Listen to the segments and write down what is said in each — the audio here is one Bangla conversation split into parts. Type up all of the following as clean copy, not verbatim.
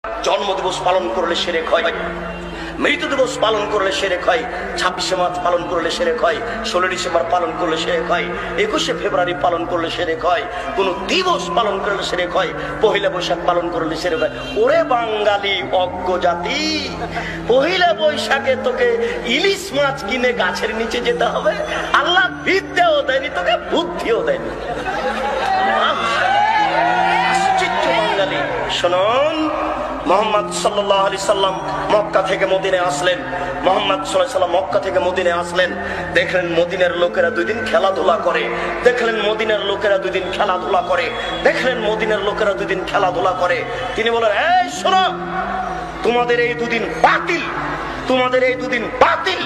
জন্মদিবস পালন করলে শিরক হয়, মৃত্যু দিবস পালন করলে শিরক হয়, 26শে মার্চ পালন করলে শিরক হয়, 16 ডিসেম্বর পালন করলে শিরক হয়, 21শে ফেব্রুয়ারি পালন করলে শিরক হয়, কোন দিবস পালন করলে শিরক হয়, পহেলা বৈশাখ পালন করলে শিরক হয়। ওরে বাঙালি অজ্ঞ জাতি, পহেলা বৈশাখে তোকে ইলিশ মাছ কিনে গাছের নিচে যেতে হবে? আল্লাহ বিদ্যাও দেয়নি তোকে, বুদ্ধিও দেয়নি। আশ্চর্য বাঙালি। শুনুন, মুহাম্মদ সাল্লাল্লাহু আলাইহি সাল্লাম মক্কা থেকে মদিনায় আসলেন। মুহাম্মদ সাল্লাল্লাহু আলাইহি সাল্লাম মক্কা থেকে মদিনায় আসলেন, দেখলেন মদিনার লোকেরা 2 দিন খেলাধুলা করে, দেখলেন মদিনার লোকেরা 2 দিন খেলাধুলা করে, দেখলেন মদিনার লোকেরা 2 দিন খেলাধুলা করে। তিনি বলেন, এই শোনো, তোমাদের এই 2 দিন বাতিল, তোমাদের এই 2 দিন বাতিল,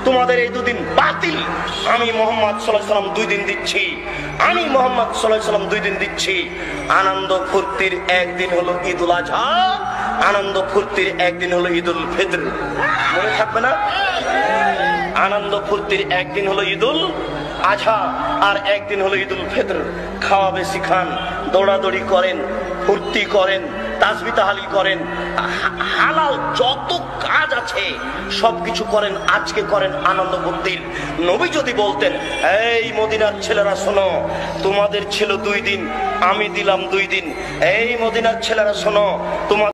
তোমাদের এই 2 দিন বাতিল। আমি মুহাম্মদ সাল্লাল্লাহু আলাইহি সাল্লাম 2 দিন দিচ্ছি, আমি মুহাম্মদ সাল্লাল্লাহু আলাইহি সাল্লাম 2 দিন দিচ্ছি। আনন্দ ফুর্তির একদিন হলো ঈদুল আজহা, আনন্দ ফুর্তির একদিন হলো ঈদুল ফিতর। মনে থাকবে না? আনন্দ ফুর্তির একদিন হলো ঈদুল আজহা আর একদিন হলো ঈদুল ফিতর। খাওয়া বেশি খান, দৌড়াদৌড়ি করেন, ফুর্তি করেন, তাসবিহ তাহলিল করেন, হালাল যত কাজ আছে সবকিছু করেন, আজকে করেন আনন্দ ফুর্তির। নবী যদি বলতেন, এই মদিনার ছেলেরা শোনো, তোমাদের ছিল 2 দিন, আমি দিলাম 2 দিন। এই মদিনার ছেলেরা শোনো, তোমার